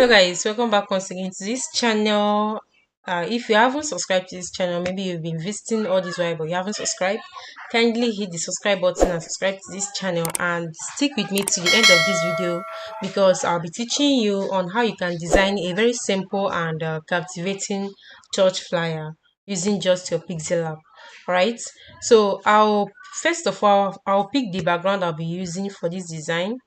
Hello guys, welcome back once again to this channel. If you haven't subscribed to this channel, maybe you've been visiting all this while but you haven't subscribed, kindly hit the subscribe button and subscribe to this channel and stick with me to the end of this video because I'll be teaching you on how you can design a very simple and captivating church flyer using just your Pixellab. Right, so I'll first of all I'll pick the background I'll be using for this design.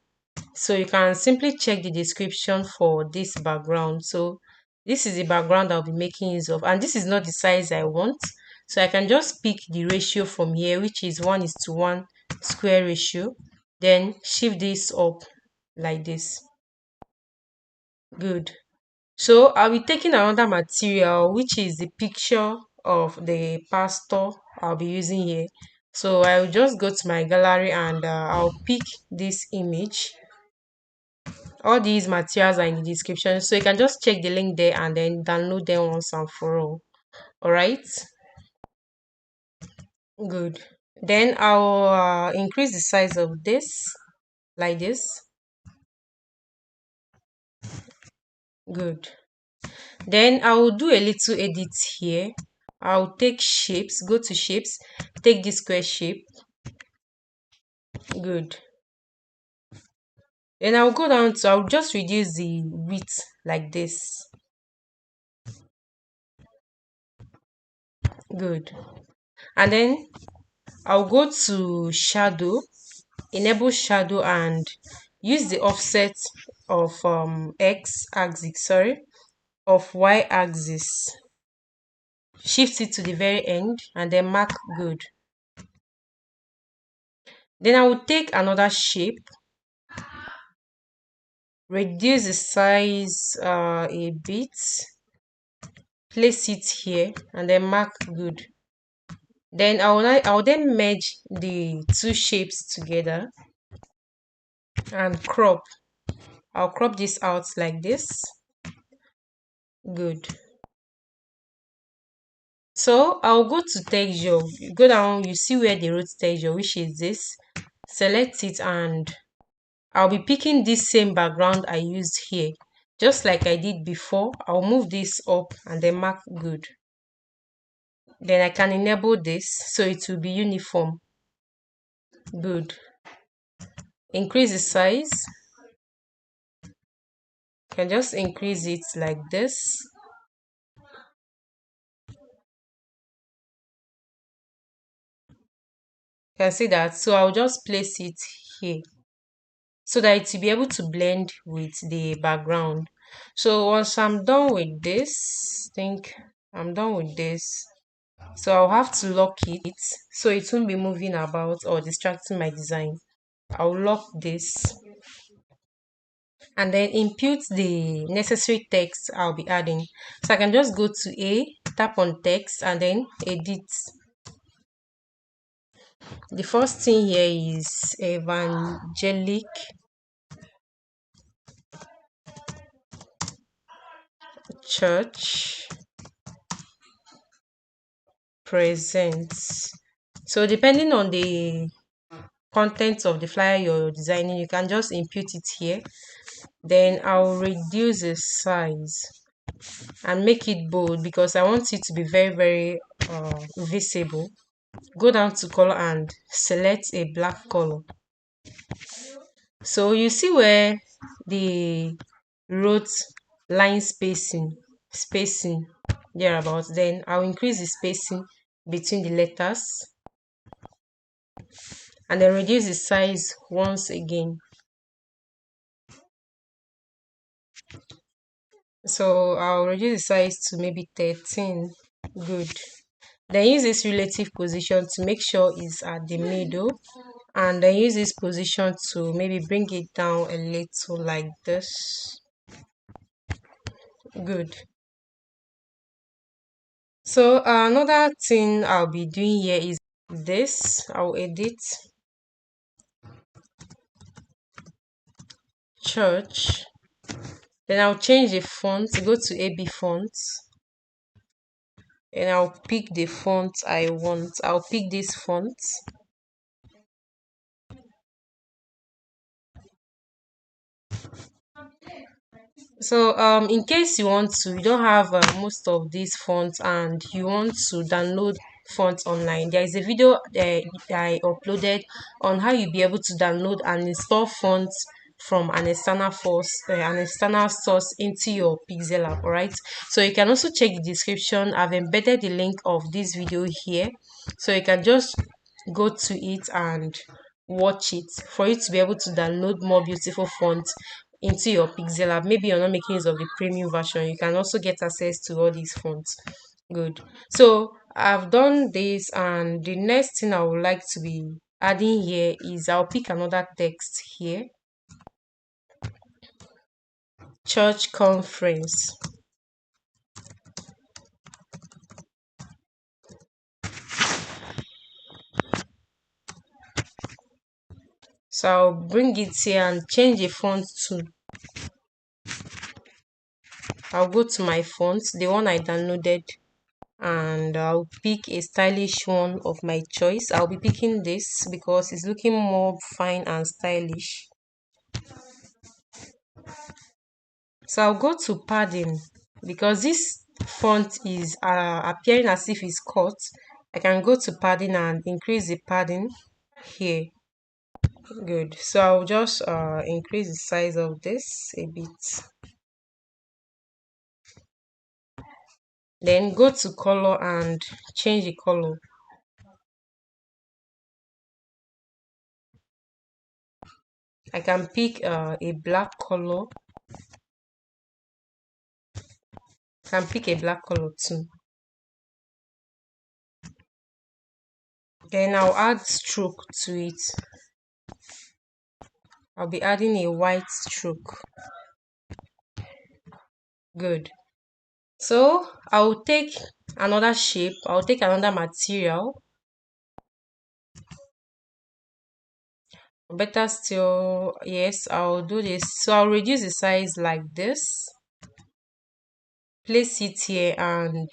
So you can simply check the description for this background. So this is the background I'll be making use of, and this is not the size I want. So I can just pick the ratio from here, which is 1:1 square ratio. Then shift this up like this. Good. So I'll be taking another material, which is the picture of the pastor I'll be using here. So I'll just go to my gallery and I'll pick this image. All these materials are in the description, so you can just check the link there and then download them once and for all right, good. Then I'll increase the size of this like this. Good. Then I will do a little edit here. I'll take shapes, go to shapes, take this square shape. Good. Then I'll go down to, I'll just reduce the width like this. Good. And then I'll go to shadow, enable shadow, and use the offset of x axis, of y axis. Shift it to the very end and then mark good. Then I will take another shape, reduce the size a bit, place it here and then mark good. Then I will then merge the two shapes together and crop. I'll crop this out like this. Good. So I'll go to texture, go down, you see where they wrote texture, which is this. Select it and I'll be picking this same background I used here. Just like I did before, I'll move this up and then mark good. Then I can enable this so it will be uniform. Good. Increase the size. You can just increase it like this. You can see that. So I'll just place it here so that it will be able to blend with the background. So once I'm done with this, I think I'm done with this. So I'll have to lock it so it won't be moving about or distracting my design. I'll lock this and then input the necessary text I'll be adding. So I can just go to tap on text and then edit. The first thing here is evangelic church presents. So depending on the content of the flyer you're designing, you can just input it here. Then I'll reduce the size and make it bold because I want it to be very visible. Go down to color and select a black color. So you see where the wrote line spacing thereabouts. Then I'll increase the spacing between the letters and then reduce the size once again. So I'll reduce the size to maybe 13. Good. Then use this relative position to make sure it's at the middle, and then use this position to maybe bring it down a little like this. Good. So another thing I'll be doing here is this. I'll edit church. Then I'll change the font, go to AB font, and I'll pick the font I want. I'll pick this font. So in case you don't have most of these fonts and you want to download fonts online, there is a video I uploaded on how you'll be able to download and install fonts from an external source into your Pixellab. All right. So you can also check the description. I've embedded the link of this video here, so you can just go to it and watch it for you to be able to download more beautiful fonts into your Pixellab. Maybe you're not making use of the premium version, you can also get access to all these fonts. Good. So I've done this, and the next thing I would like to be adding here is I'll pick another text here. Church conference. So I'll bring it here and change the font to, I'll go to my font, the one I downloaded, and I'll pick a stylish one of my choice. I'll be picking this because it's looking more fine and stylish. So I'll go to padding because this font is appearing as if it's cut. I can go to padding and increase the padding here. Good. So I'll just increase the size of this a bit. Then go to color and change the color. I can pick a black color. Can pick a black color too. Then I'll add stroke to it. I'll be adding a white stroke. Good. So I'll take another shape. I'll take another material. Better still, yes, I'll do this. So I'll reduce the size like this. Place it here and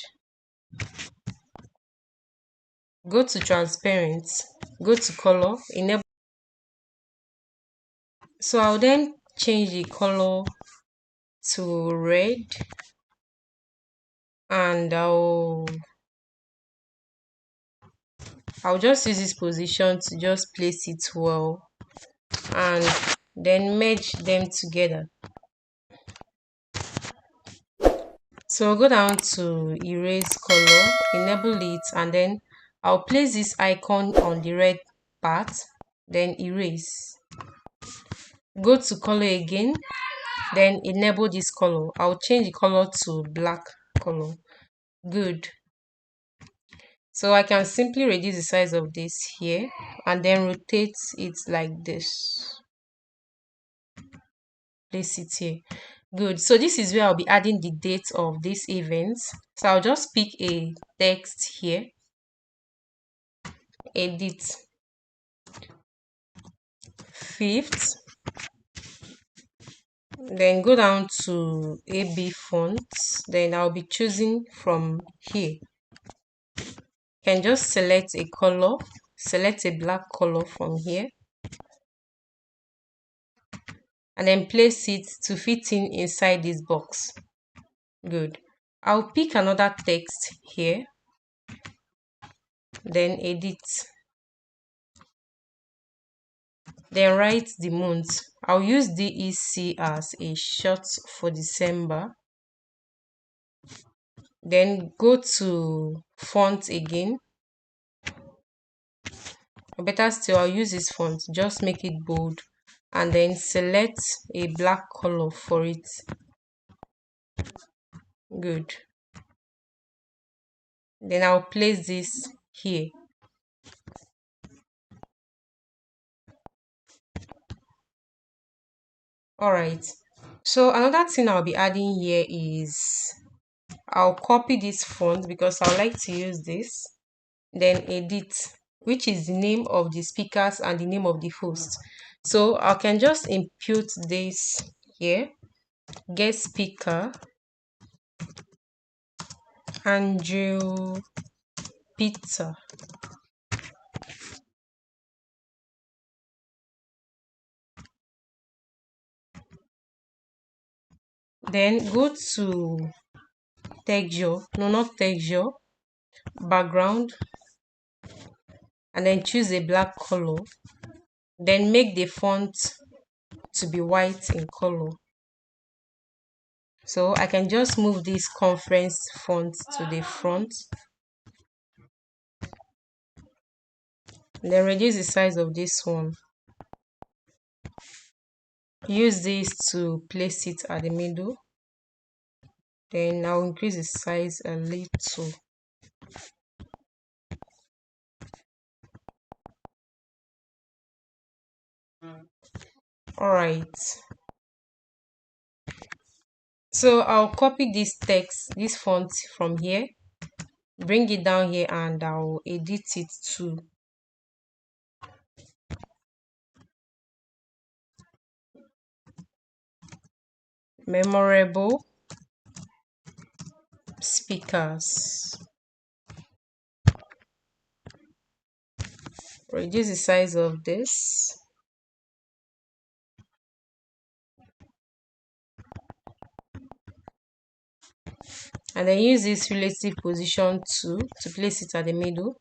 go to transparent. Go to color. Enable. So I'll then change the color to red, and I'll just use this position to just place it well and then merge them together. So I'll go down to erase color, enable it, and then I'll place this icon on the red part, then erase. Go to color again, then enable this color. I'll change the color to black color. Good. So I can simply reduce the size of this here and then rotate it like this. Place it here. Good. So this is where I'll be adding the date of this event. So I'll just pick a text here, edit 5th, then go down to AB fonts. Then I'll be choosing from here. You can just select a color, select a black color from here, and then place it to fit in inside this box. Good. I'll pick another text here, then edit, then write the month. I'll use DEC as a short for December. Then go to font again. Or better still, I'll use this font, just make it bold, and then select a black color for it. Good. Then I'll place this here. All right. So another thing I'll be adding here is I'll copy this font because I like to use this. Then edit, which is the name of the speakers and the name of the host. So I can just impute this here. Guest speaker Andrew Peter. Then go to texture, no, not texture, background, and then choose a black color. Then make the font to be white in color. So I can just move this conference font to the front. Then reduce the size of this one. Use this to place it at the middle. Then I'll increase the size a little. Alright. So I'll copy this text, this font from here, bring it down here, and I'll edit it to memorable speakers. Reduce the size of this. And then use this relative position to place it at the middle.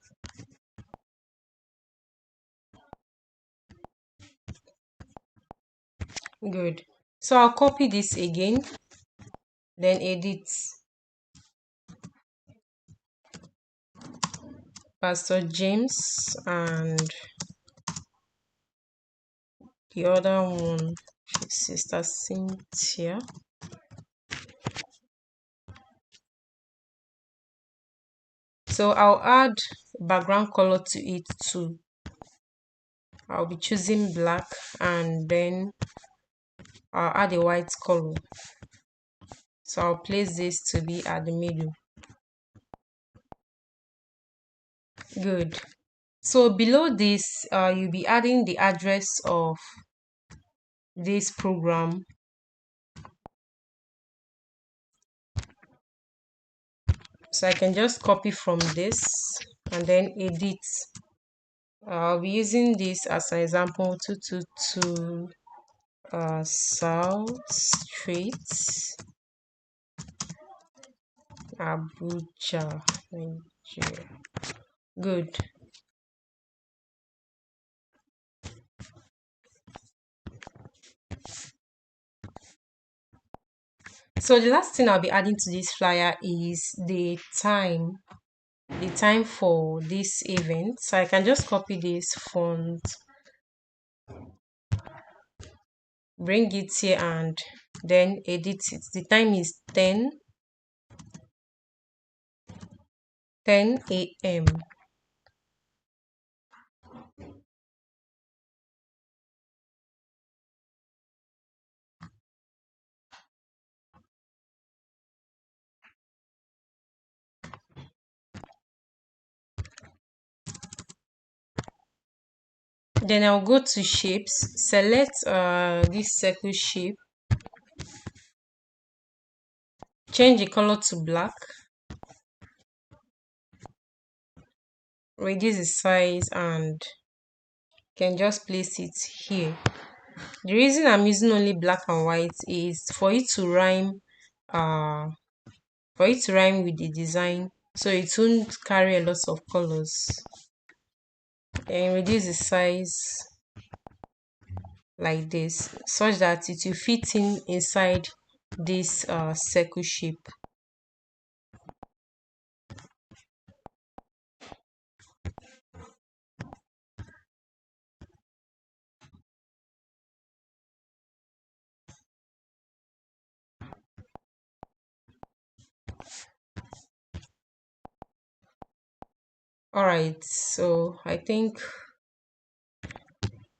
Good. So I'll copy this again, then edit Pastor James and the other one, Sister Cynthia. So I'll add background color to it too. I'll be choosing black, and then I'll add a white color. So I'll place this to be at the middle. Good. So below this, you'll be adding the address of this program. So I can just copy from this and then edit. I'll be using this as an example, 222 South Street, Abuja, Nigeria. Good. So the last thing I'll be adding to this flyer is the time for this event. So I can just copy this font, bring it here, and then edit it. The time is 10 a.m. Then I'll go to shapes, select this circle shape, change the color to black, reduce the size, and can just place it here. The reason I'm using only black and white is for it to rhyme with the design, so it won't carry a lot of colors. And reduce the size like this, such that it will fit inside this circle shape. All right, so I think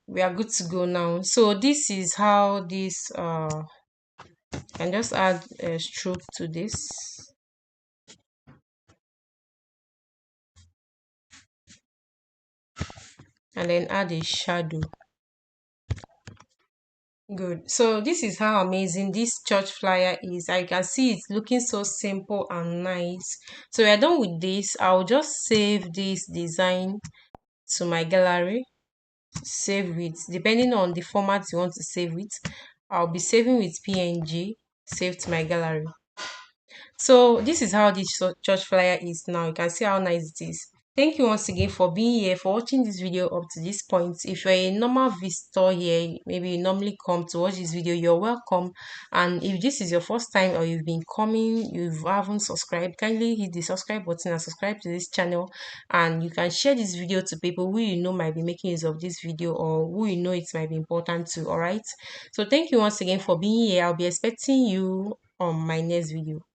we are good to go now. So this is how this can just add a stroke to this, and then add a shadow. Good. So this is how amazing this church flyer is. I can see it's looking so simple and nice. So we're done with this. I'll just save this design to my gallery. Save with, depending on the format you want to save with. I'll be saving with PNG, saved to my gallery. So this is how this church flyer is now. You can see how nice it is. Thank you once again for being here, for watching this video up to this point. If you're a normal visitor here, maybe you normally come to watch this video, you're welcome. And if this is your first time or you've been coming, you haven't subscribed, kindly hit the subscribe button and subscribe to this channel. And you can share this video to people who you know might be making use of this video or who you know it might be important to. All right. So thank you once again for being here. I'll be expecting you on my next video.